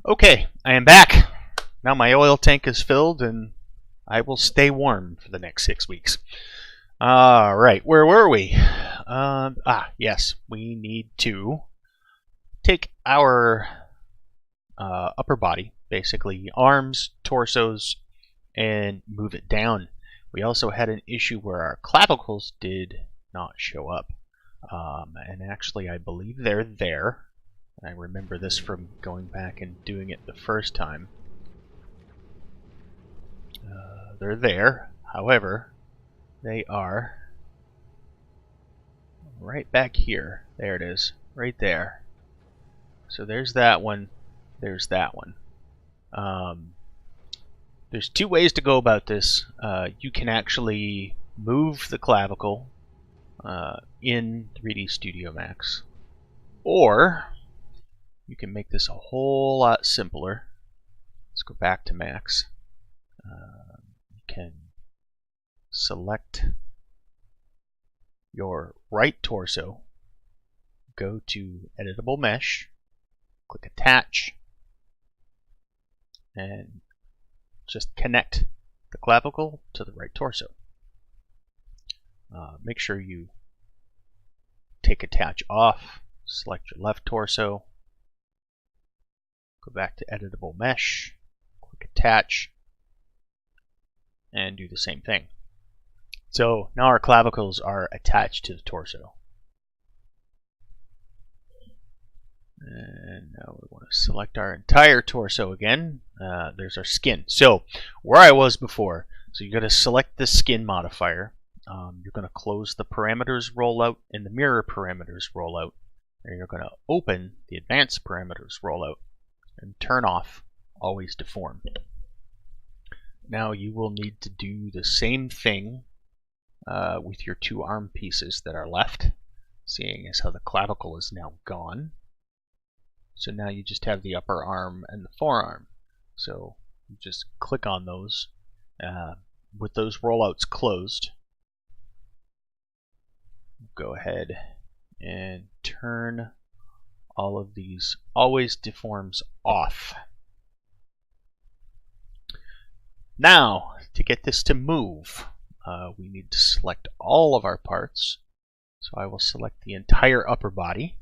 Okay, I am back. Now my oil tank is filled and I will stay warm for the next 6 weeks. Alright, where were we? Yes, we need to take our upper body, basically arms, torsos, and move it down. We also had an issue where our clavicles did not show up. And actually I believe they're there. I remember this from going back and doing it the first time. They're there. However, they are right back here. There it is. Right there. So there's that one. There's that one. There's two ways to go about this. You can actually move the clavicle in 3D Studio Max. Or you can make this a whole lot simpler. Let's go back to Max. You can select your right torso, go to Editable Mesh, click Attach, and just connect the clavicle to the right torso. Make sure you take Attach off, select your left torso, go back to Editable Mesh, click Attach, and do the same thing. So now our clavicles are attached to the torso. And now we want to select our entire torso again. There's our skin. So where I was before, so you're going to select the skin modifier. You're going to close the parameters rollout and the mirror parameters rollout. And you're going to open the advanced parameters rollout and turn off always deform. Now you will need to do the same thing with your two arm pieces that are left, seeing as how the clavicle is now gone. So now you just have the upper arm and the forearm. So you just click on those with those rollouts closed. Go ahead and turn all of these always deforms off. Now, to get this to move, we need to select all of our parts. So I will select the entire upper body.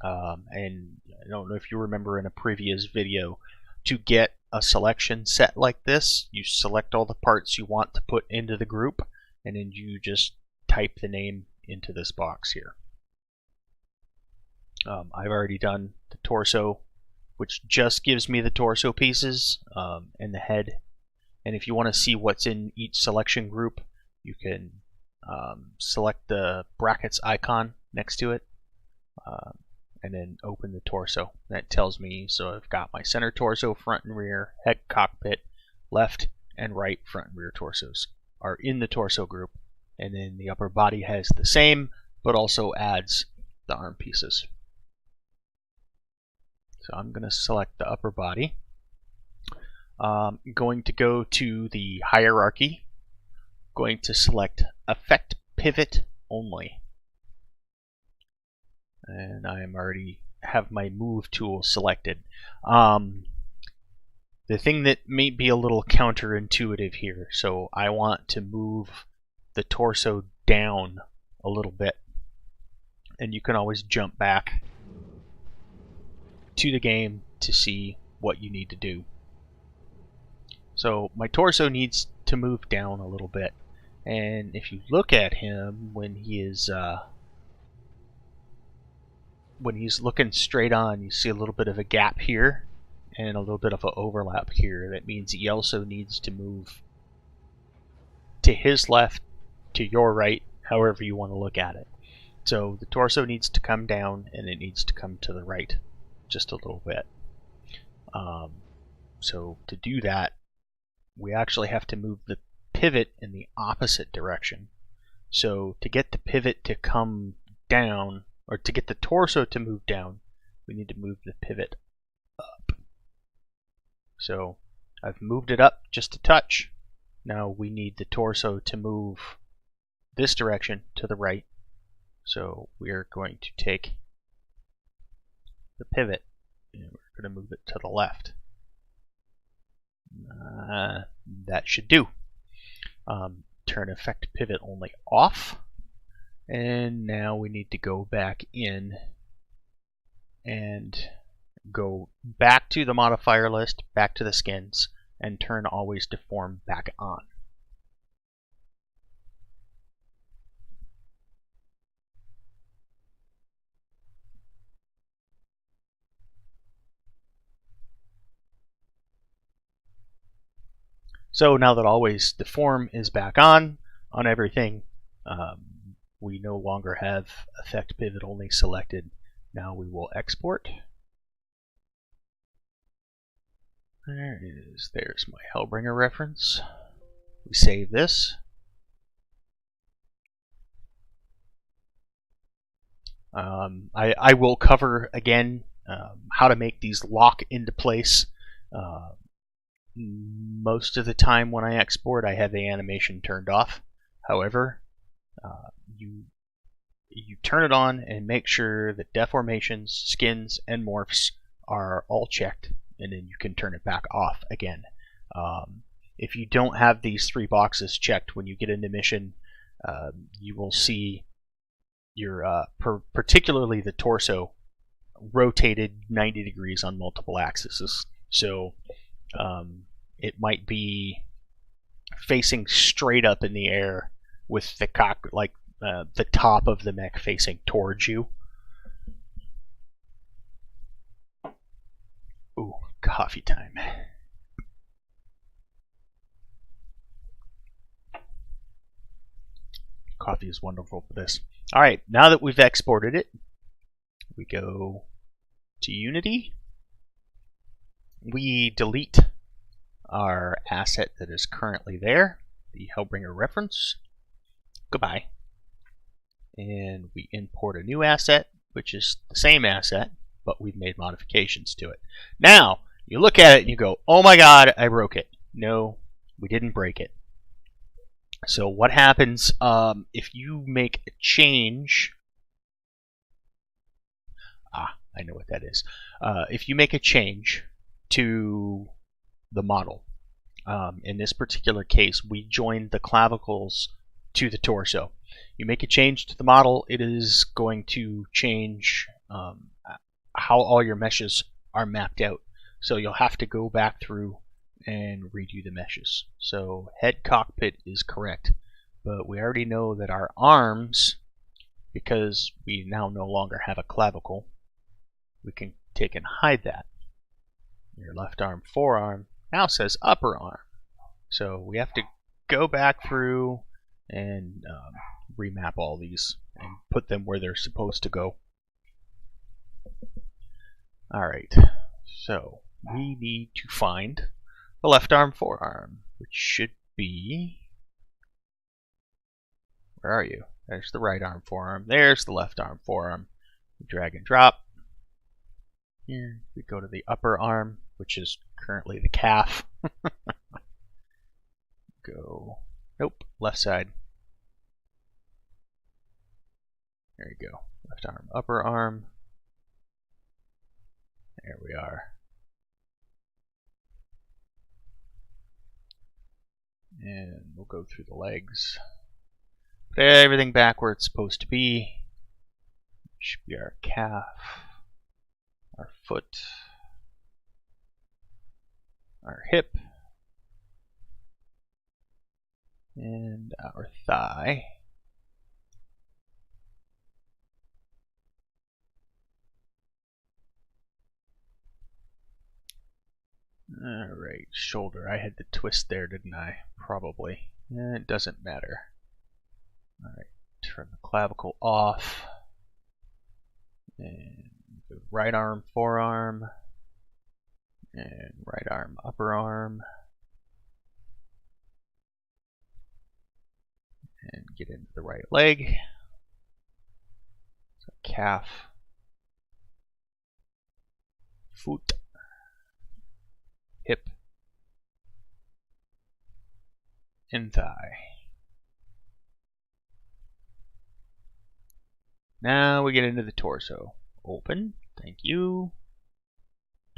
And I don't know if you remember in a previous video, to get a selection set like this, you select all the parts you want to put into the group, and then you just type the name into this box here. I've already done the torso, which just gives me the torso pieces and the head. And if you want to see what's in each selection group, you can select the brackets icon next to it and then open the torso. That tells me, so I've got my center torso, front and rear, head, cockpit, left and right front and rear torsos are in the torso group. And then the upper body has the same, but also adds the arm pieces. So I'm going to select the upper body. Going to go to the hierarchy, going to select Effect Pivot Only. And I am already have my move tool selected. The thing that may be a little counterintuitive here, so I want to move the torso down a little bit. And you can always jump back to the game to see what you need to do. So my torso needs to move down a little bit, and if you look at him when he is when he's looking straight on, you see a little bit of a gap here and a little bit of an overlap here. That means he also needs to move to his left, to your right, however you want to look at it. So the torso needs to come down and it needs to come to the right just a little bit. So to do that, we actually have to move the pivot in the opposite direction. So to get the pivot to come down, or to get the torso to move down, we need to move the pivot up. So I've moved it up just a touch. Now we need the torso to move this direction to the right. So we are going to take the pivot and we're going to move it to the left. That should do. Turn effect pivot only off. And now we need to go back in and go back to the modifier list, back to the skins, and turn always deform back on. So now that always deform is back on everything, we no longer have effect pivot only selected. Now we will export. There's my Hellbringer reference. We save this. I will cover again how to make these lock into place. Most of the time when I export, I have the animation turned off. However, you turn it on and make sure that deformations, skins, and morphs are all checked, and then you can turn it back off again. If you don't have these 3 boxes checked when you get into mission, you will see your particularly the torso rotated 90 degrees on multiple axes. So it might be facing straight up in the air with the the top of the mech facing towards you. Ooh, coffee time. Coffee is wonderful for this. Alright, now that we've exported it, we go to Unity. We delete our asset that is currently there, the Hellbringer reference. Goodbye. And we import a new asset, which is the same asset, but we've made modifications to it. Now, you look at it and you go, oh my god, I broke it. No, we didn't break it. So what happens if you make a change? I know what that is. If you make a change to the model, in this particular case, we joined the clavicles to the torso. You make a change to the model, it is going to change how all your meshes are mapped out. So you'll have to go back through and redo the meshes. So head cockpit is correct, but we already know that our arms, because we now no longer have a clavicle, we can take and hide that. Your left arm, forearm now says upper arm. So we have to go back through and remap all these and put them where they're supposed to go. Alright, so we need to find the left arm, forearm, which should be... Where are you? There's the right arm, forearm. There's the left arm, forearm. We drag and drop. Here we go to the upper arm, which is currently the calf. Go. Nope, left side. There you go. Left arm, upper arm. There we are. And we'll go through the legs. Put everything back where it's supposed to be. Should be our calf, our foot, our hip, and our thigh. Alright, shoulder. I had to twist there, didn't I? Probably. It doesn't matter. Alright, turn the clavicle off. And the right arm, forearm. And right arm, upper arm. And get into the right leg. So calf. Foot. Hip, and thigh. Now we get into the torso. Open, thank you.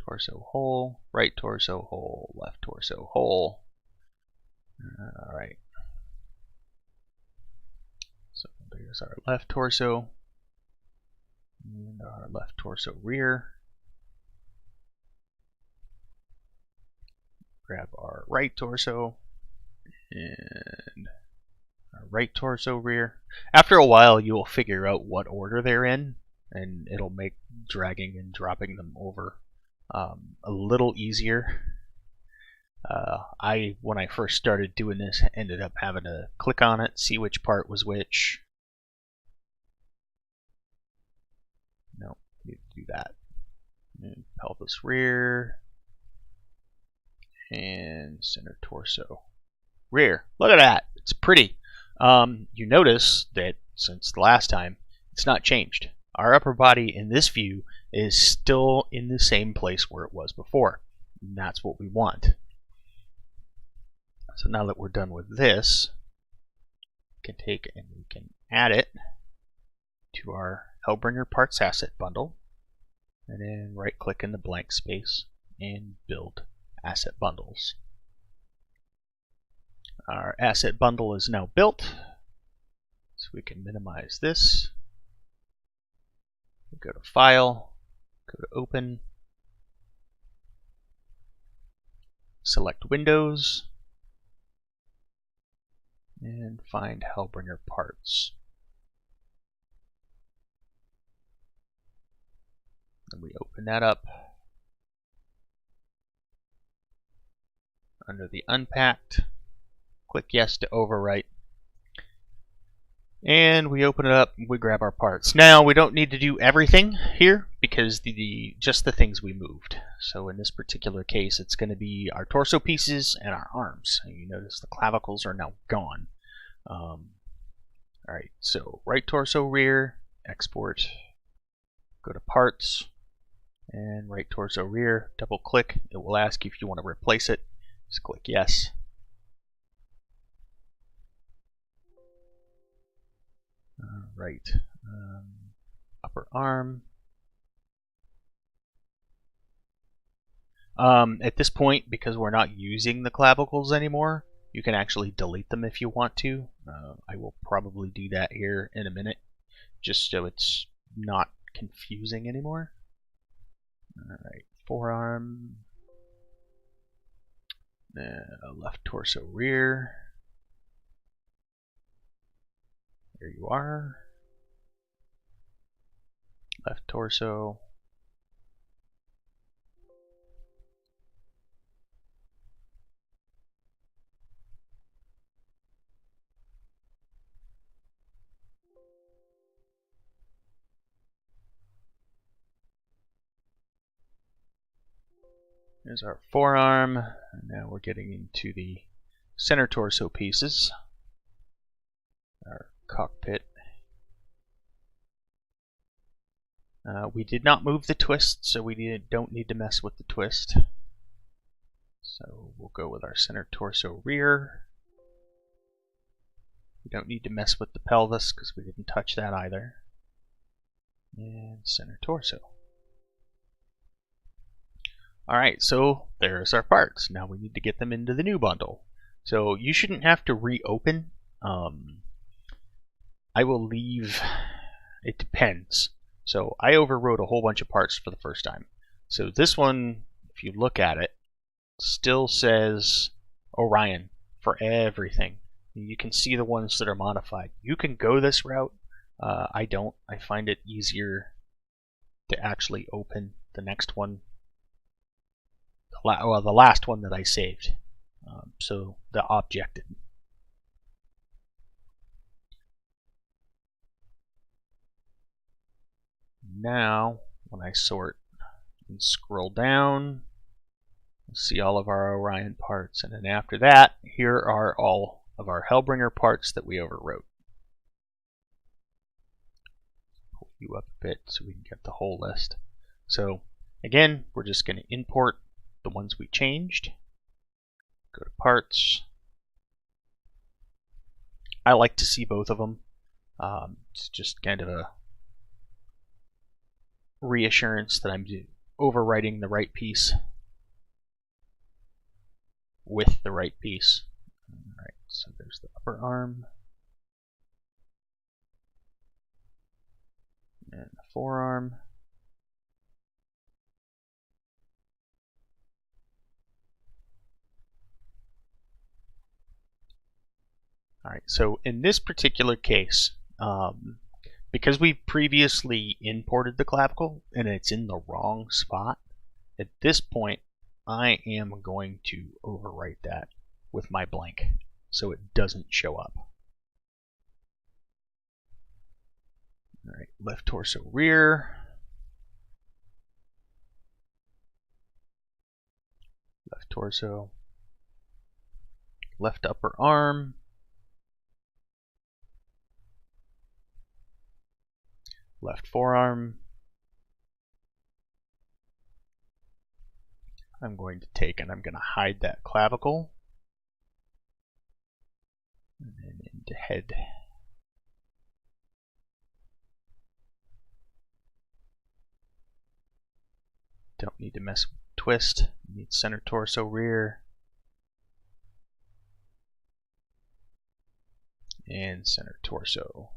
torso hole, right torso hole, left torso hole. Alright. So there's our left torso and our left torso rear. Grab our right torso and our right torso rear. After a while you will figure out what order they're in, and it'll make dragging and dropping them over a little easier. When I first started doing this, ended up having to click on it, see which part was which. No, need to do that. And pelvis rear and center torso rear. Look at that, it's pretty. You notice that since the last time, it's not changed. Our upper body in this view is still in the same place where it was before. And that's what we want. So now that we're done with this, we can take and we can add it to our Hellbringer parts asset bundle, and then right click in the blank space and build asset bundles. Our asset bundle is now built, so we can minimize this. We go to File, go to Open, select Windows, and find Hellbringer parts. And we open that up. Under the Unpacked, click Yes to overwrite. And we open it up, we grab our parts. Now, we don't need to do everything here because just the things we moved. So in this particular case, it's going to be our torso pieces and our arms. And you notice the clavicles are now gone. Alright, so right torso rear, export, go to parts, and right torso rear, double click. It will ask you if you want to replace it. Just click yes. Alright, upper arm. At this point, because we're not using the clavicles anymore, you can actually delete them if you want to. I will probably do that here in a minute, just so it's not confusing anymore. Alright, forearm, left torso rear. There you are. Left torso. There's our forearm. And now we're getting into the center torso pieces. Our cockpit. We did not move the twist, so we don't need to mess with the twist. So we'll go with our center torso rear. We don't need to mess with the pelvis because we didn't touch that either. And center torso. Alright, so there's our parts. Now we need to get them into the new bundle. So you shouldn't have to reopen. I will leave, it depends. So I overwrote a whole bunch of parts for the first time. So this one, if you look at it, still says Orion for everything. You can see the ones that are modified. You can go this route. I don't. I find it easier to actually open the next one. Well, the last one that I saved. So the objected. Now, when I sort and scroll down, you'll see all of our Orion parts. And then after that, here are all of our Hellbringer parts that we overwrote. Pull you up a bit so we can get the whole list. So, again, we're just going to import the ones we changed. Go to parts. I like to see both of them. It's just kind of a reassurance that I'm overwriting the right piece with the right piece. Alright, so there's the upper arm. And the forearm. Alright, so in this particular case, because we previously imported the clavicle and it's in the wrong spot, at this point I am going to overwrite that with my blank so it doesn't show up. Alright, left torso rear. Left torso. Left upper arm. Left forearm. I'm going to take and I'm going to hide that clavicle. And then into head. Don't need to mess with twist. Need center torso rear. And center torso.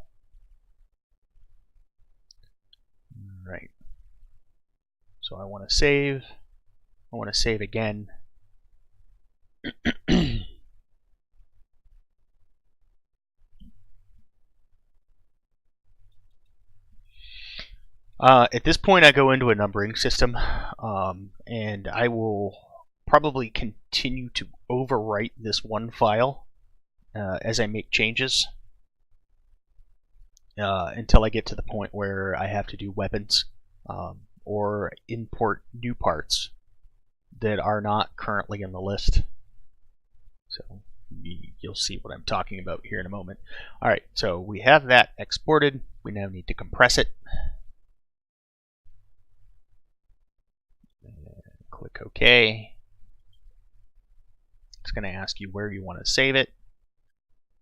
Right. So I want to save. I want to save again. At this point I go into a numbering system, and I will probably continue to overwrite this one file as I make changes until I get to the point where I have to do weapons or import new parts that are not currently in the list. So you'll see what I'm talking about here in a moment. Alright, so we have that exported. We now need to compress it. Click OK. It's going to ask you where you want to save it.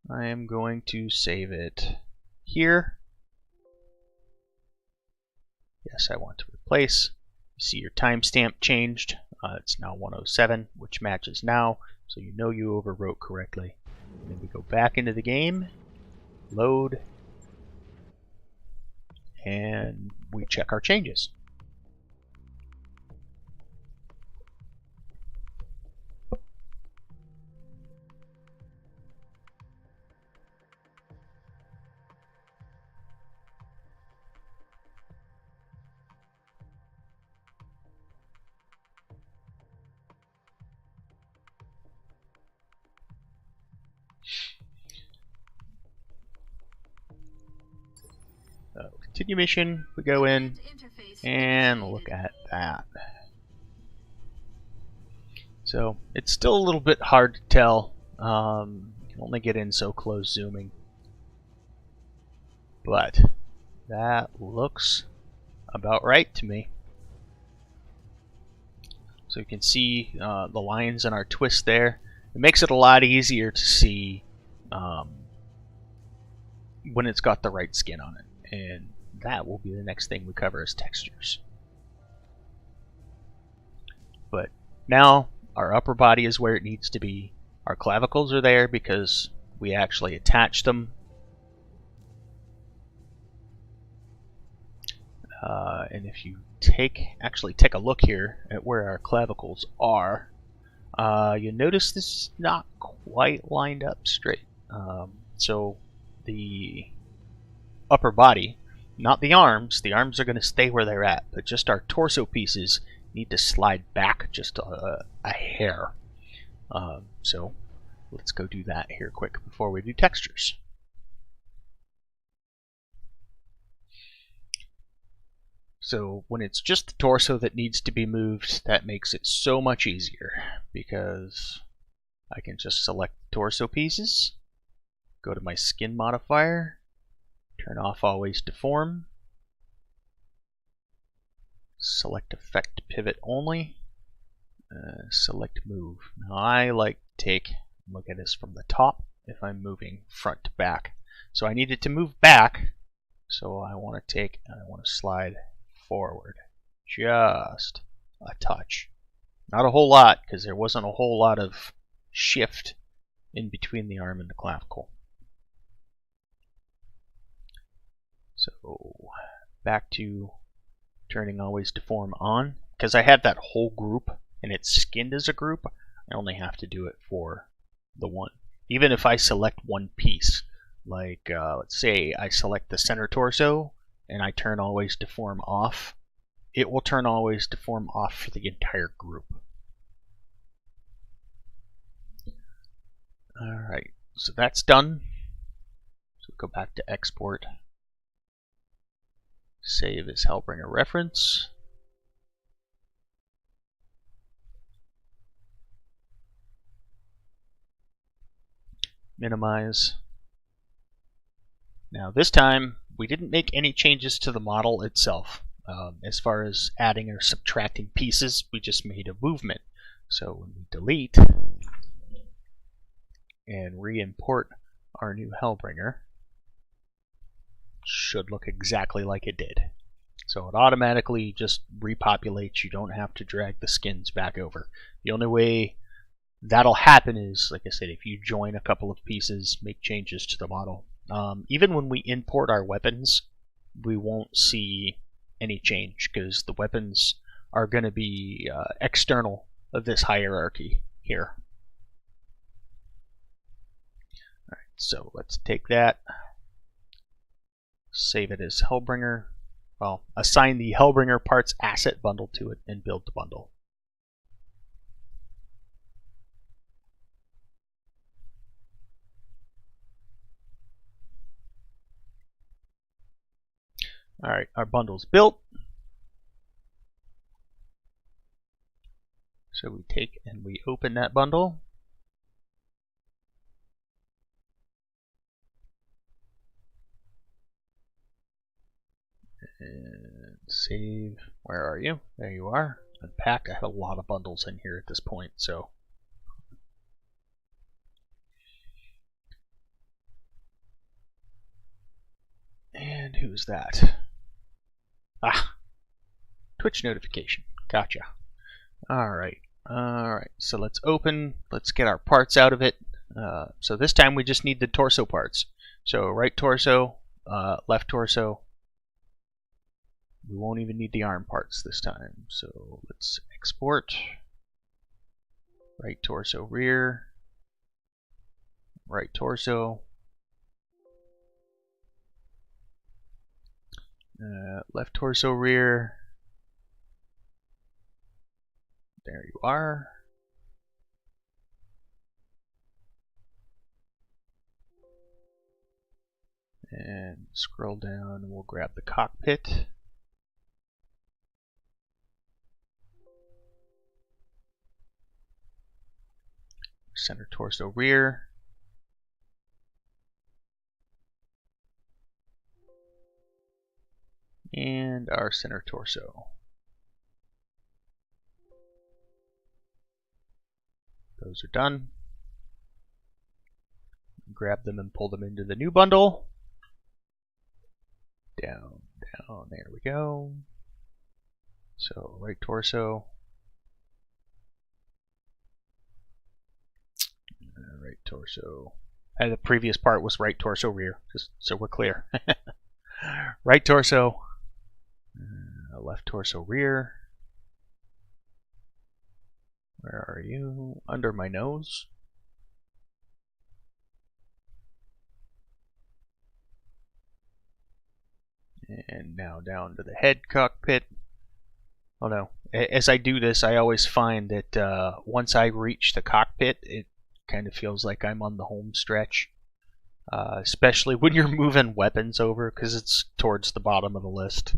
I am going to save it here. Yes, I want to replace. You see your timestamp changed. It's now 107, which matches now, so you know you overwrote correctly. And then we go back into the game, load, and we check our changes. Continue mission, we go in and look at that. So it's still a little bit hard to tell. You can only get in so close zooming. But that looks about right to me. So you can see the lines in our twist there. It makes it a lot easier to see when it's got the right skin on it. And that will be the next thing we cover as textures. But now our upper body is where it needs to be. Our clavicles are there because we actually attached them. And if you actually take a look here at where our clavicles are, you notice this is not quite lined up straight. So the upper body, not the arms are going to stay where they're at, but just our torso pieces need to slide back just a hair. So let's go do that here quick before we do textures. So when it's just the torso that needs to be moved, that makes it so much easier because I can just select the torso pieces, go to my skin modifier, turn off always deform, select effect pivot only, select move. Now I like to look at this from the top if I'm moving front to back. So I need it to move back, so I want to slide forward just a touch. Not a whole lot, because there wasn't a whole lot of shift in between the arm and the clavicle. So back to turning always deform on. Because I have that whole group and it's skinned as a group, I only have to do it for the one. Even if I select one piece, like let's say I select the center torso and I turn always deform off, it will turn always deform off for the entire group. Alright, so that's done. So go back to export. Save as Hellbringer reference. Minimize. Now this time we didn't make any changes to the model itself. As far as adding or subtracting pieces, we just made a movement. So when we delete and re-import our new Hellbringer, should look exactly like it did. So it automatically just repopulates. You don't have to drag the skins back over. The only way that'll happen is, like I said, if you join a couple of pieces, make changes to the model. Even when we import our weapons, we won't see any change because the weapons are going to be external of this hierarchy here. Alright, so let's take that, save it as Hellbringer. Well, assign the Hellbringer parts asset bundle to it and build the bundle. Alright, our bundle's built. So we take and we open that bundle. And save. Where are you? There you are. Unpack. I have a lot of bundles in here at this point, so. And who's that? Ah, Twitch notification. Gotcha. Alright. Alright, so let's open. Let's get our parts out of it. So this time we just need the torso parts. So right torso, left torso. We won't even need the arm parts this time. So let's export. Right torso, rear. Right torso. Left torso, rear. There you are. And scroll down and we'll grab the cockpit. Center torso, rear. And our center torso. Those are done. Grab them and pull them into the new bundle. Down, down, there we go. So right torso. Right torso. And the previous part was right torso, rear, just so we're clear. Right torso. Left torso, rear. Where are you? Under my nose. And now down to the head cockpit. Oh no. As I do this, I always find that once I reach the cockpit, it kind of feels like I'm on the home stretch. Especially when you're moving weapons over, because it's towards the bottom of the list.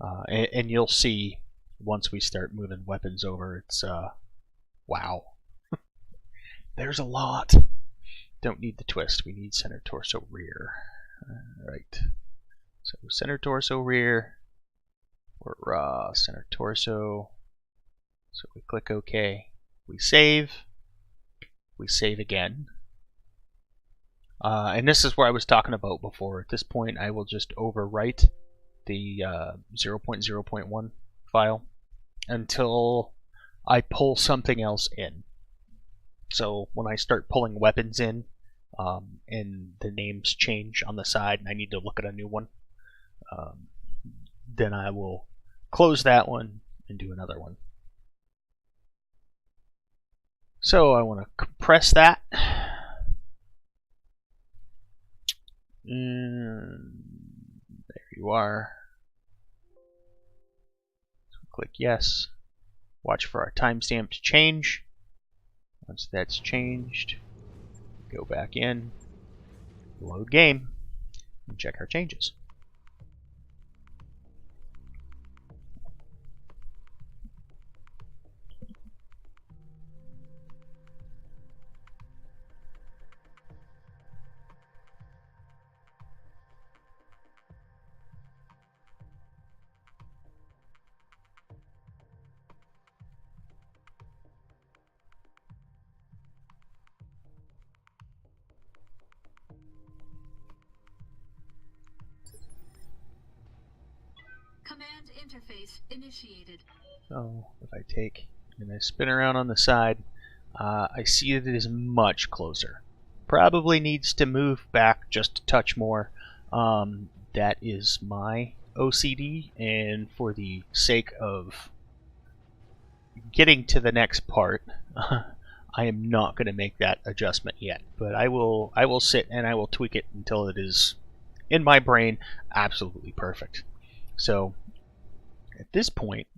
And you'll see once we start moving weapons over, it's wow. There's a lot. Don't need the twist. We need center torso, rear. Alright. So center torso, rear. We're center torso. So we click OK. We save. We save again. And this is where I was talking about before. At this point, I will just overwrite the 0.0.1 file. until I pull something else in. So when I start pulling weapons in, and the names change on the side and I need to look at a new one, then I will close that one and do another one. So I want to compress that. And there you are. So click yes. Watch for our timestamp to change. Once that's changed, go back in, load game, and check our changes. Command interface initiated. So if I take and I spin around on the side, I see that it is much closer. Probably needs to move back just a touch more. That is my OCD, and for the sake of getting to the next part, I am not going to make that adjustment yet. But I will sit and I will tweak it until it is, in my brain, absolutely perfect. So at this point,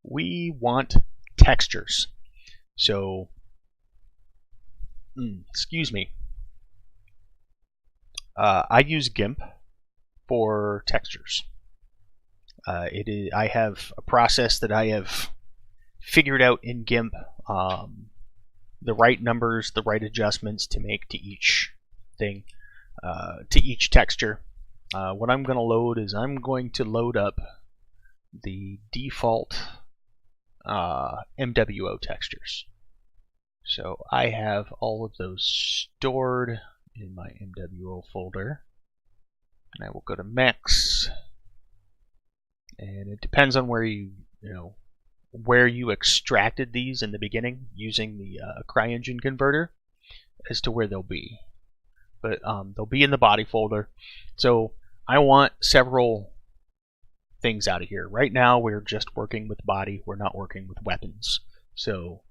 we want textures. So, excuse me. I use GIMP for textures. I have a process that I have figured out in GIMP, the right numbers, the right adjustments to make to each thing, to each texture. What I'm going to load is I'm going to load up the default MWO textures. So I have all of those stored in my MWO folder, and I will go to mechs, and it depends on where where you extracted these in the beginning using the Cryengine converter as to where they'll be. But they'll be in the body folder. So I want several things out of here. Right now we're just working with body, we're not working with weapons. So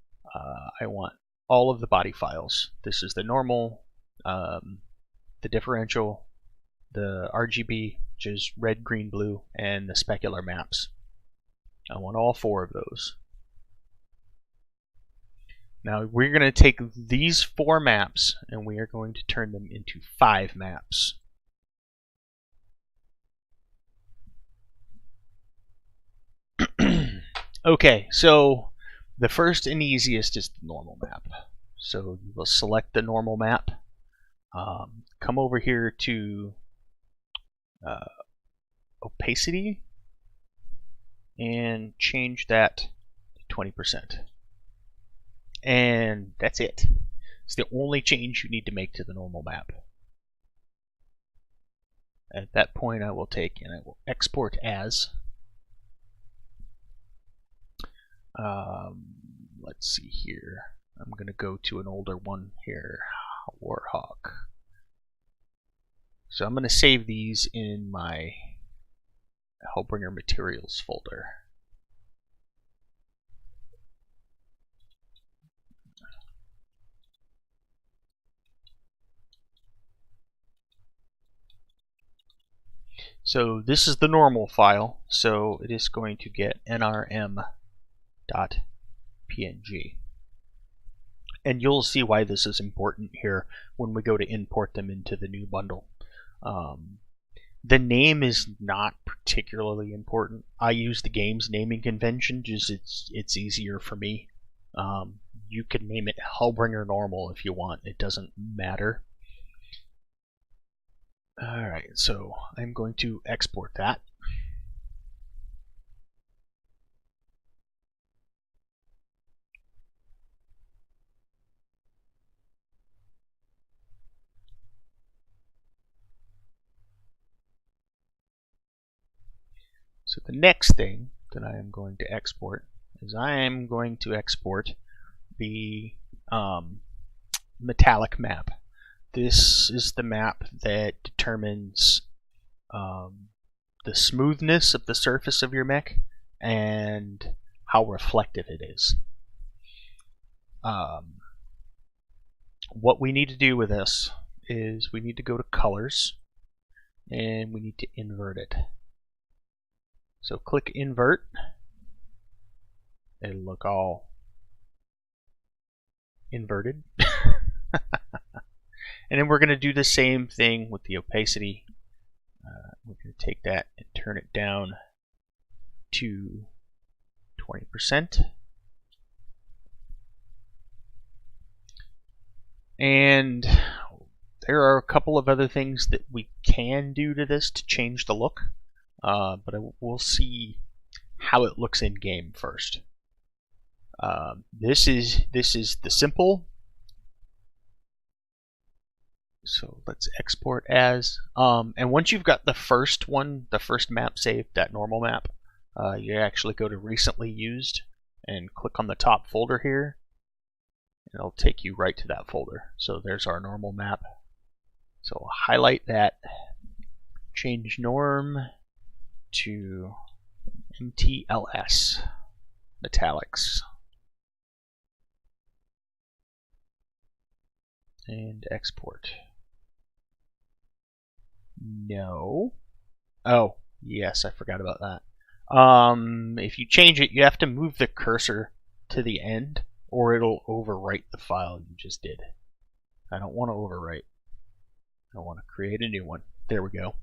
I want all of the body files. This is the normal, the differential, the RGB, which is red, green, blue, and the specular maps. I want all 4 of those. Now we're going to take these 4 maps and we are going to turn them into 5 maps. Okay, so the first and easiest is the normal map. So you will select the normal map, come over here to opacity, and change that to 20%. And that's it. It's the only change you need to make to the normal map. At that point I will take and I will export as. Let's see here. I'm going to go to an older one here, Warhawk. So I'm going to save these in my Hellbringer materials folder. So this is the normal file, so it is going to get nrm.png. And you'll see why this is important here when we go to import them into the new bundle. The name is not particularly important. I use the game's naming convention, just it's easier for me. You can name it Hellbringer Normal if you want, it doesn't matter. Alright, so I'm going to export that. So the next thing that I am going to export is I am going to export the metallic map. This is the map that determines the smoothness of the surface of your mech and how reflective it is. What we need to do with this is we need to go to colors and we need to invert it. So click invert. It'll look all inverted. And then we're going to do the same thing with the opacity. We're going to take that and turn it down to 20%. And there are a couple of other things that we can do to this to change the look, but we'll see how it looks in game first. This is the simple. So let's export as, and once you've got the first map saved, that normal map, you actually go to recently used and click on the top folder here, and it'll take you right to that folder. So there's our normal map. So I'll highlight that, change norm to MTLS, metallics, and export. No. Oh, yes, I forgot about that. If you change it, you have to move the cursor to the end, or it'll overwrite the file you just did. I don't want to overwrite. I want to create a new one. There we go.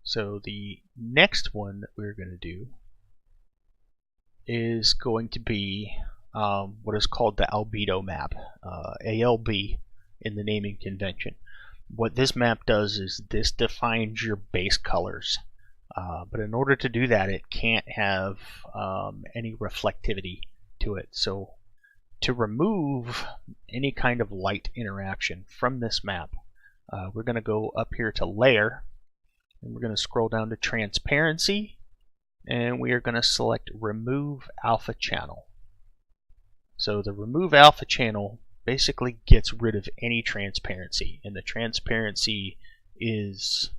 So the next one that we're going to do is going to be what is called the albedo map, ALB in the naming convention. What this map does is this defines your base colors, but in order to do that, it can't have any reflectivity to it. So to remove any kind of light interaction from this map, we're going to go up here to layer, and we're going to scroll down to transparency, and we are going to select remove alpha channel. So the remove alpha channel basically gets rid of any transparency, and the transparency is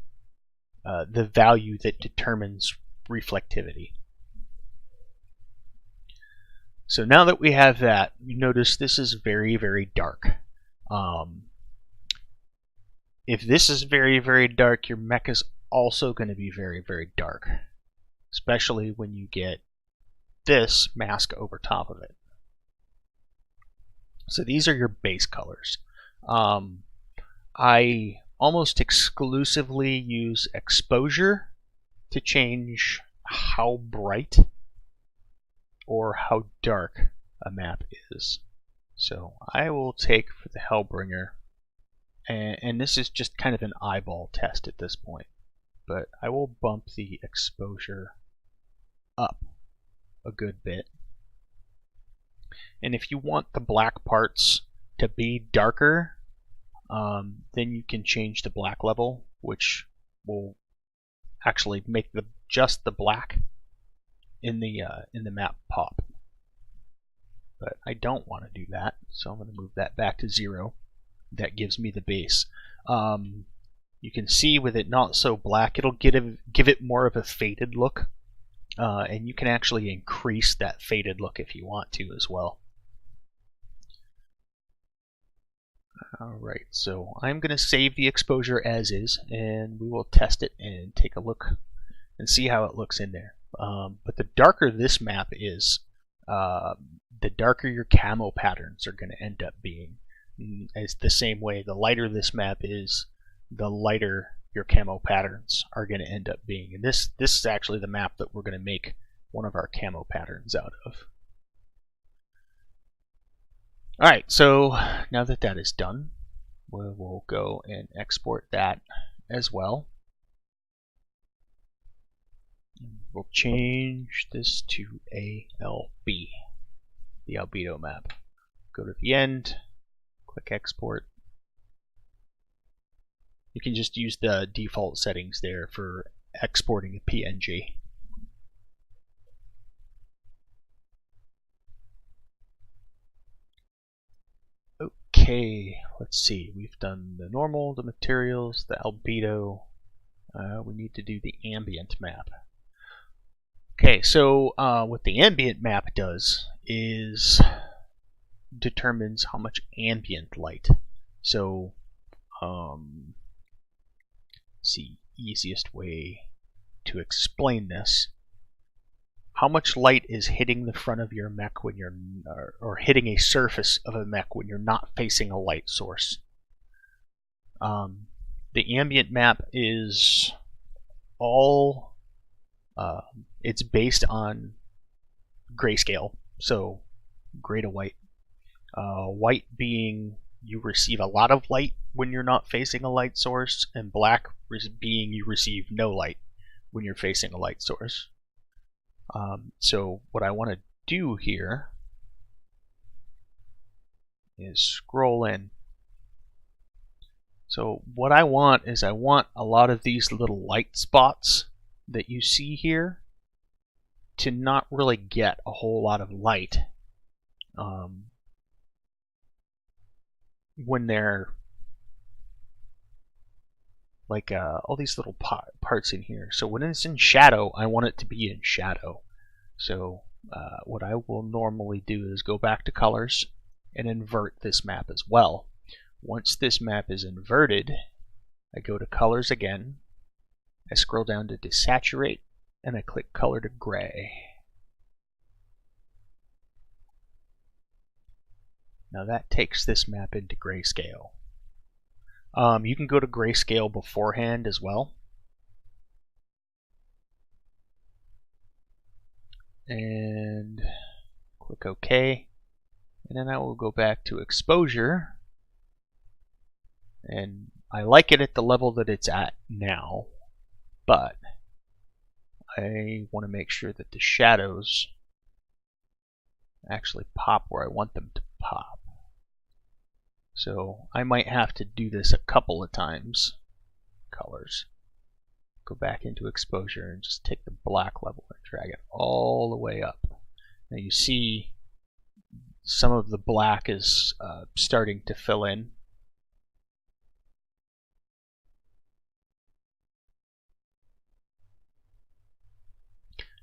the value that determines reflectivity. So now that we have that, you notice this is very, very dark. If this is very, very dark, your mech is also going to be very, very dark, especially when you get this mask over top of it. So these are your base colors. I almost exclusively use exposure to change how bright or how dark a map is. So I will take for the Hellbringer, and this is just kind of an eyeball test at this point, but I will bump the exposure up a good bit. And if you want the black parts to be darker, then you can change the black level, which will actually make just the black in the map pop. But I don't want to do that, so I'm going to move that back to 0. That gives me the base. You can see with it not so black, it'll give it more of a faded look, and you can actually increase that faded look if you want to as well. Alright, so I'm going to save the exposure as is, and we will test it and take a look and see how it looks in there. But the darker this map is, the darker your camo patterns are going to end up being. It's the same way, the lighter this map is, the lighter your camo patterns are going to end up being. And this is actually the map that we're going to make one of our camo patterns out of. Alright, so now that that is done, we will go and export that as well. We'll change this to ALB, the albedo map. Go to the end, click export, you can just use the default settings there for exporting a PNG. Okay, let's see. We've done the normal, the materials, the albedo. We need to do the ambient map. Okay, so what the ambient map does is determines how much ambient light. So, let's see, easiest way to explain this. How much light is hitting the front of your mech when you're, or hitting a surface of a mech when you're not facing a light source? The ambient map is all, it's based on grayscale, so gray to white. White being you receive a lot of light when you're not facing a light source, and black being you receive no light when you're facing a light source. So what I want to do here is scroll in. So what I want is I want a lot of these little light spots that you see here to not really get a whole lot of light when they're like all these little parts in here. So when it's in shadow, I want it to be in shadow. So what I will normally do is go back to colors and invert this map as well. Once this map is inverted, I go to colors again, I scroll down to desaturate, and I click color to gray. Now that takes this map into grayscale. You can go to grayscale beforehand as well. And click OK. And then I will go back to exposure. And I like it at the level that it's at now, but I want to make sure that the shadows actually pop where I want them to pop. So I might have to do this a couple of times. Colors. Go back into exposure and just take the black level and drag it all the way up. Now you see some of the black is starting to fill in.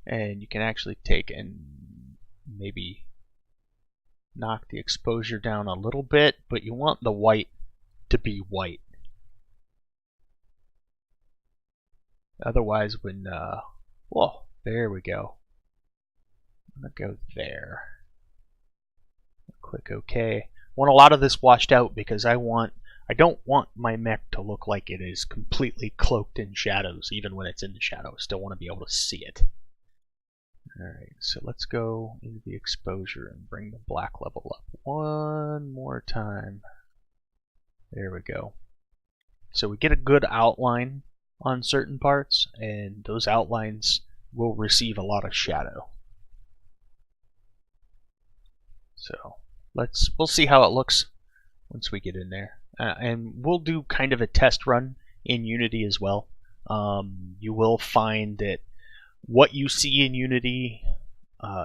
And you can actually take and maybe knock the exposure down a little bit, but you want the white to be white. Otherwise, when, whoa, there we go. I'm going to go there. Click OK. I want a lot of this washed out because I don't want my mech to look like it is completely cloaked in shadows, even when it's in the shadow. I still want to be able to see it. Alright, so let's go into the exposure and bring the black level up one more time. There we go. So we get a good outline on certain parts, and those outlines will receive a lot of shadow. So we'll see how it looks once we get in there. And we'll do kind of a test run in Unity as well. You will find that what you see in Unity,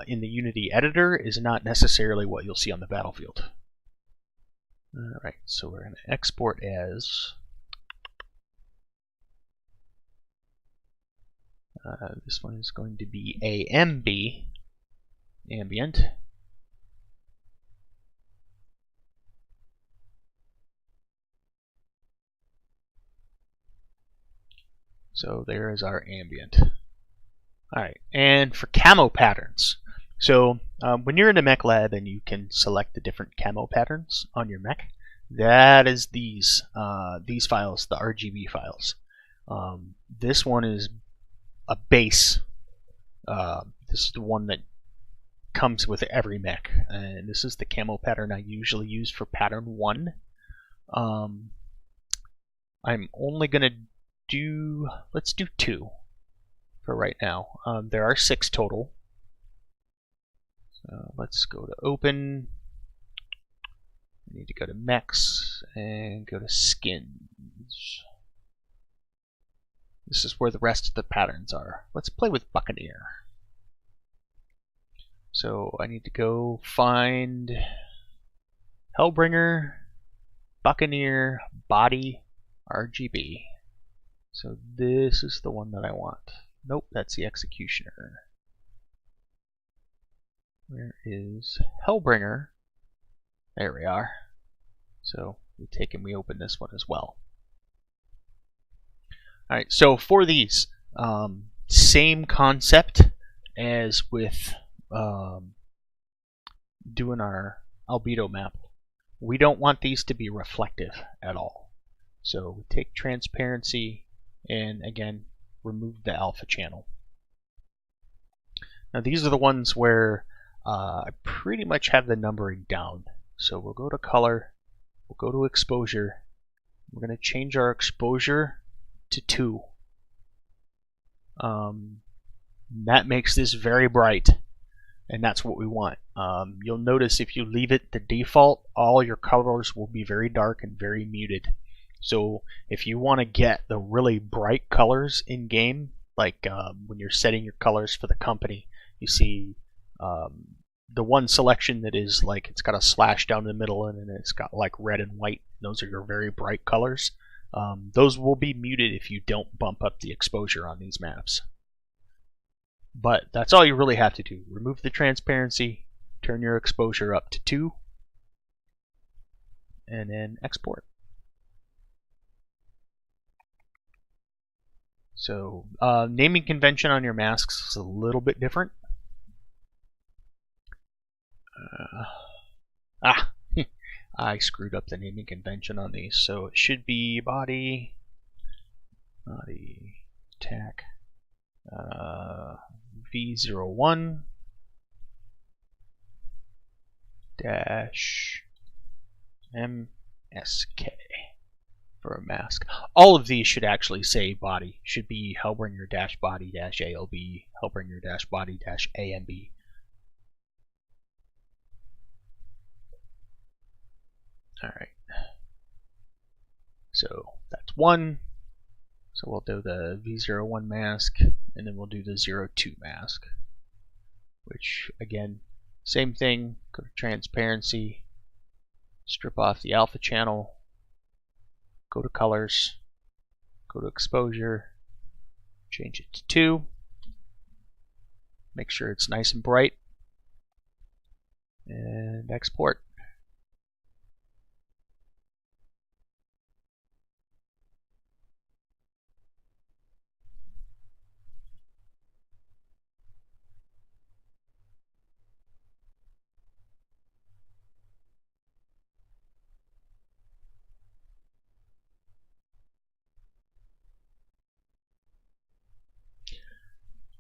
in the Unity editor, is not necessarily what you'll see on the battlefield. Alright, so we're going to export as this one is going to be AMB, ambient. So there is our ambient. Alright, and for camo patterns. So when you're in a mech lab and you can select the different camo patterns on your mech, that is these files, the RGB files. This one is a base. This is the one that comes with every mech, and this is the camo pattern I usually use for pattern 1. I'm only going to do, let's do 2 for right now. There are 6 total. So let's go to open. We need to go to mechs and go to skins. This is where the rest of the patterns are. Let's play with Buccaneer. So I need to go find Hellbringer, Buccaneer, Body, RGB. So this is the one that I want. Nope, that's the Executioner. Where is Hellbringer? There we are. So we take and we open this one as well. Alright, so for these, same concept as with doing our albedo map. We don't want these to be reflective at all. So we take transparency and again remove the alpha channel. Now these are the ones where I pretty much have the numbering down. So we'll go to color, we'll go to exposure. We're going to change our exposure to 2. That makes this very bright, and that's what we want. You'll notice if you leave it the default, all your colors will be very dark and very muted. So if you want to get the really bright colors in game, like when you're setting your colors for the company, you see the one selection that is like it's got a slash down the middle and then it's got like red and white. Those are your very bright colors. Those will be muted if you don't bump up the exposure on these maps. But that's all you really have to do. Remove the transparency, turn your exposure up to 2, and then export. So naming convention on your masks is a little bit different. I screwed up the naming convention on these, so it should be body attack V01 dash MSK for a mask. All of these should actually say body. Should be Hellbringer dash body dash ALB, Hellbringer dash body dash AMB. Alright, so that's 1. So we'll do the V01 mask, and then we'll do the 02 mask. Which, again, same thing, go to transparency, strip off the alpha channel, go to colors, go to exposure, change it to 2, make sure it's nice and bright, and export.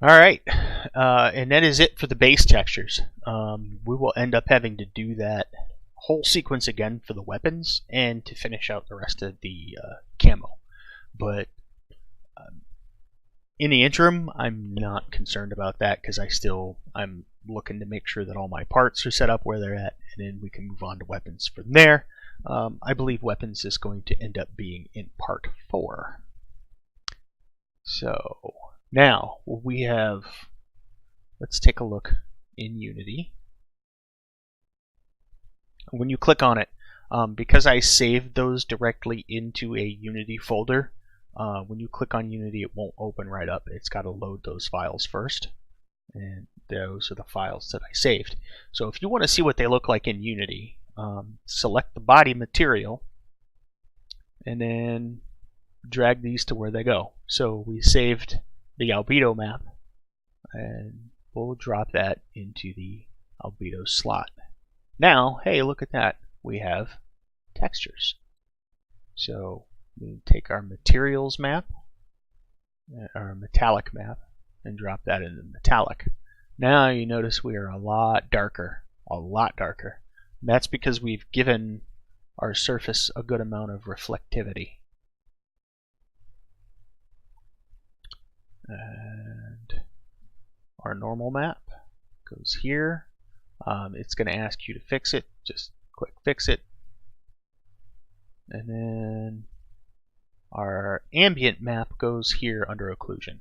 Alright, and that is it for the base textures. We will end up having to do that whole sequence again for the weapons and to finish out the rest of the camo. But in the interim, I'm not concerned about that because I'm looking to make sure that all my parts are set up where they're at, and then we can move on to weapons from there. I believe weapons is going to end up being in part 4. So now we have, let's take a look in Unity. When you click on it, because I saved those directly into a Unity folder, when you click on Unity it won't open right up. It's got to load those files first, and those are the files that I saved. So if you want to see what they look like in Unity, select the body material and then drag these to where they go. So we saved the albedo map, and we'll drop that into the albedo slot. Now, hey, look at that. We have textures. So we take our materials map, our metallic map, and drop that into metallic. Now you notice we are a lot darker, And that's because we've given our surface a good amount of reflectivity. And our normal map goes here. It's going to ask you to fix it. Just click fix it. And then our ambient map goes here under occlusion.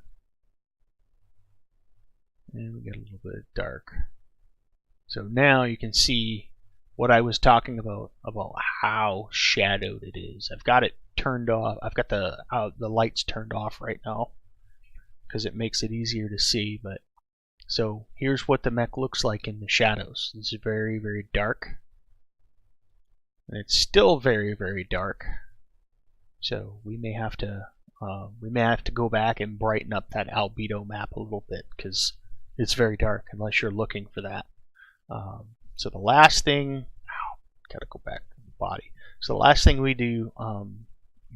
And we get a little bit dark. So now you can see what I was talking about how shadowed it is. I've got it turned off. I've got the lights turned off right now because it makes it easier to see. But so here's what the mech looks like in the shadows. It's very, very dark, and it's still very, very dark. So we may have to go back and brighten up that albedo map a little bit because it's very dark unless you're looking for that. So the last thing, gotta go back to the body. So the last thing we do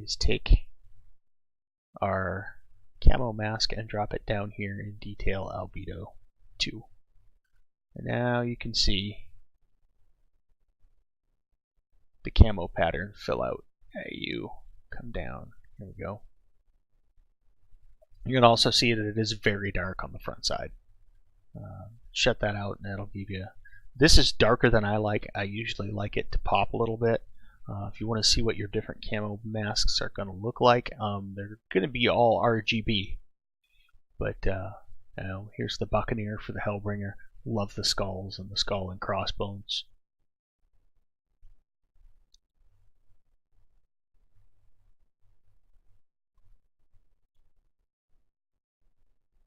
is take our camo mask and drop it down here in detail albedo 2. And now you can see the camo pattern fill out. You come down. Here we go. You can also see that it is very dark on the front side. Shut that out and that'll give you... This is darker than I like. I usually like it to pop a little bit. If you want to see what your different camo masks are going to look like, they're going to be all RGB. But here's the Buccaneer for the Hellbringer. Love the skulls and the skull and crossbones.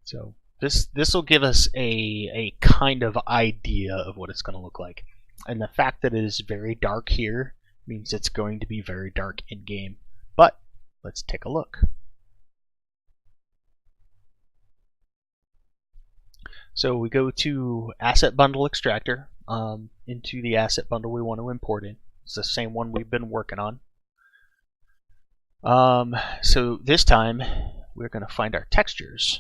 So this will give us a kind of idea of what it's going to look like. And the fact that it is very dark here means it's going to be very dark in game. But let's take a look. So we go to Asset Bundle Extractor. Into the asset bundle we want to import in. It's the same one we've been working on. So this time we're going to find our textures.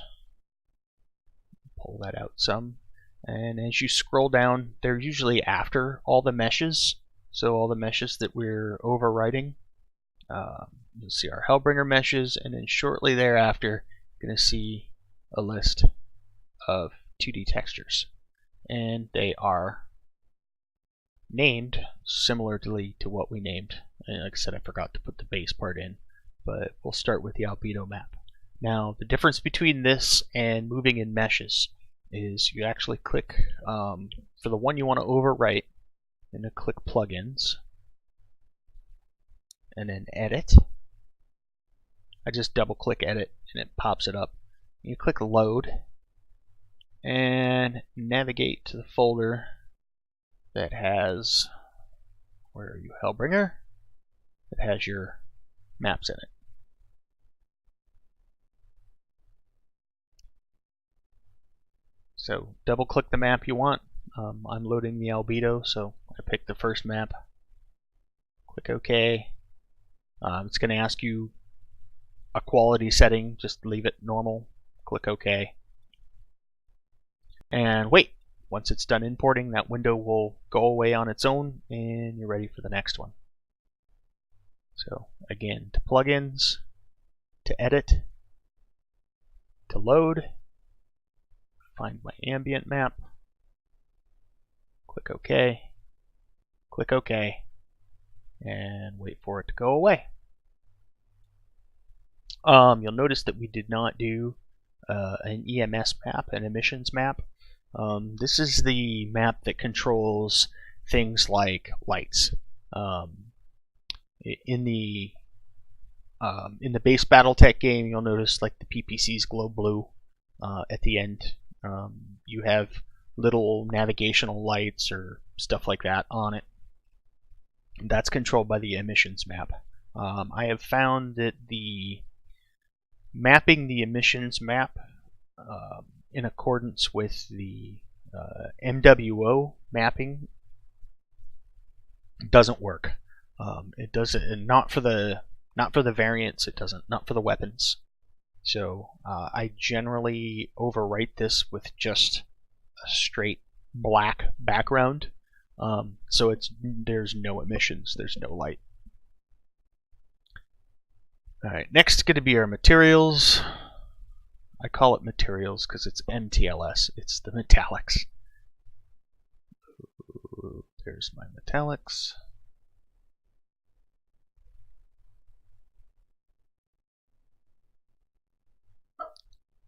Pull that out some, and as you scroll down, they're usually after all the meshes, so all the meshes that we're overwriting. You'll see our Hellbringer meshes, and then shortly thereafter you're going to see a list of 2D textures, and they are named similarly to what we named. And like I said, I forgot to put the base part in, but we'll start with the albedo map. Now, the difference between this and moving in meshes is you actually click for the one you want to overwrite, and then click plugins, and then edit. I just double click edit and it pops it up. You click load and navigate to the folder that has, where are you, Hellbringer? That has your maps in it. So double click the map you want. I'm loading the albedo, so I pick the first map. Click OK. It's going to ask you a quality setting. Just leave it normal. Click OK. And wait. Once it's done importing, that window will go away on its own, and you're ready for the next one. So again, to plugins, to edit, to load. Find my ambient map, click OK, and wait for it to go away. You'll notice that we did not do an EMS map, an emissions map. This is the map that controls things like lights. In the base Battletech game, you'll notice like the PPCs glow blue at the end. You have little navigational lights or stuff like that on it. That's controlled by the emissions map. I have found that mapping the emissions map in accordance with the MWO mapping doesn't work. It doesn't, not for the variants. It doesn't, not for the weapons. So I generally overwrite this with just a straight black background. So there's no emissions, there's no light. Alright, next is going to be our materials. I call it materials because it's MTLS, it's the metallics. There's my metallics.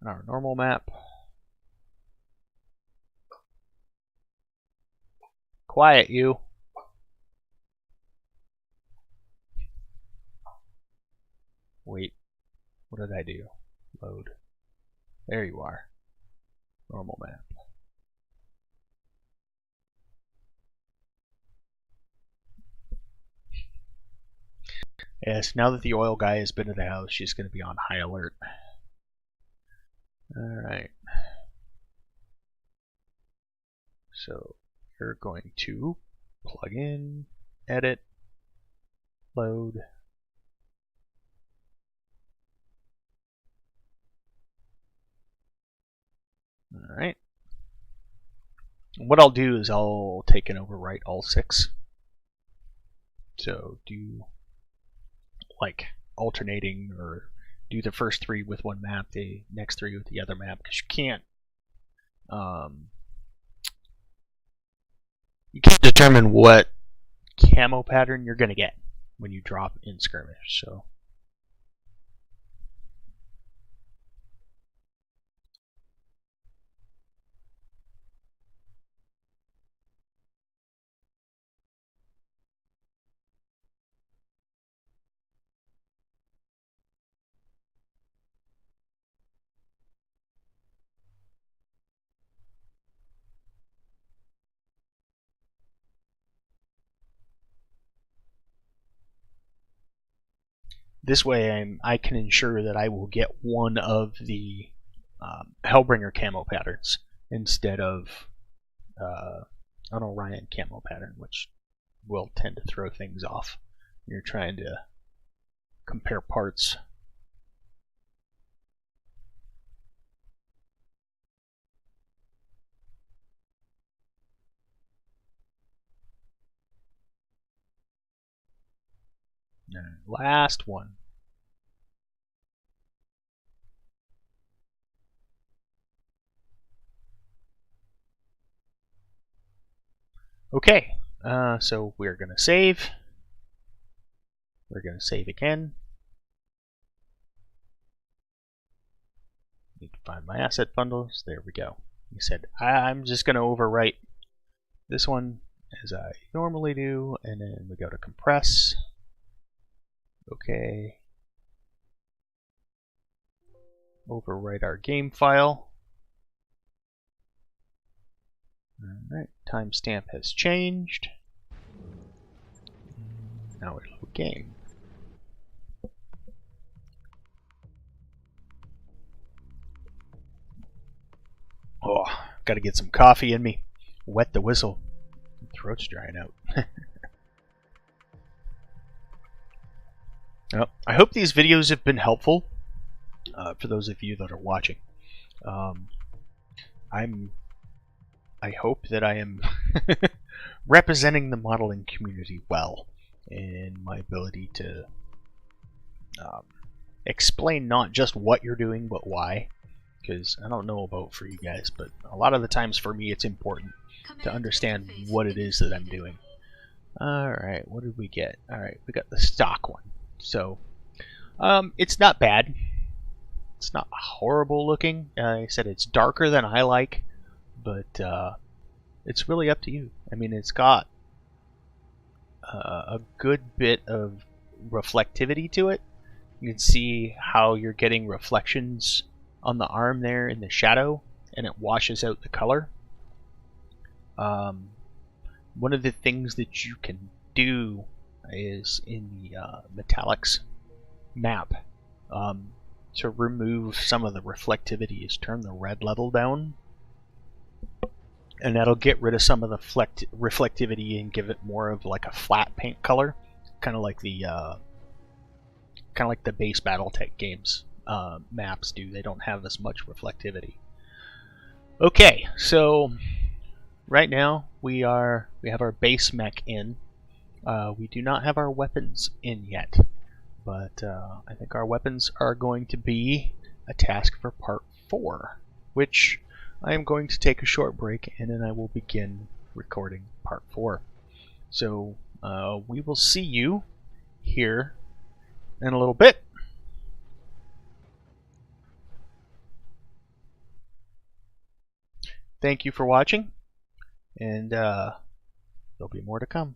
on our normal map. Quiet, you. Wait, what did I do? Load. There you are. Normal map. Yes, now that the oil guy has been to the house, she's going to be on high alert. Alright. So, you're going to plug in, edit, load. Alright. What I'll do is I'll take and overwrite all 6. So do like alternating, or do the first 3 with one map, the next 3 with the other map, because you can't determine what camo pattern you're going to get when you drop in skirmish. So this way I can ensure that I will get one of the Hellbringer camo patterns instead of an Orion camo pattern, which will tend to throw things off when you're trying to compare parts. And last one. Okay, so we're going to save. We're going to save again. Need to find my asset bundles. There we go. He said, I'm just going to overwrite this one as I normally do, and then we go to compress. Okay. Overwrite our game file. Alright, timestamp has changed. Now we load game. Oh, gotta get some coffee in me. Wet the whistle. My throat's drying out. Well, I hope these videos have been helpful for those of you that are watching. I hope that I am representing the modeling community well in my ability to explain not just what you're doing, but why. Because I don't know about for you guys, but a lot of the times for me it's important to understand what it is that I'm doing. Alright, what did we get? Alright, we got the stock one. So, it's not bad. It's not horrible looking. I said it's darker than I like, but it's really up to you. I mean, it's got a good bit of reflectivity to it. You can see how you're getting reflections on the arm there in the shadow, and it washes out the color. One of the things that you can do is in the metallics map to remove some of the reflectivity is turn the red level down, and that'll get rid of some of the reflectivity and give it more of like a flat paint color, kind of like the base Battletech games maps do. They don't have as much reflectivity. Okay, so right now we have our base mech in. We do not have our weapons in yet, but I think our weapons are going to be a task for part 4, which I am going to take a short break, and then I will begin recording part 4. So we will see you here in a little bit. thank you for watching, and there'll be more to come.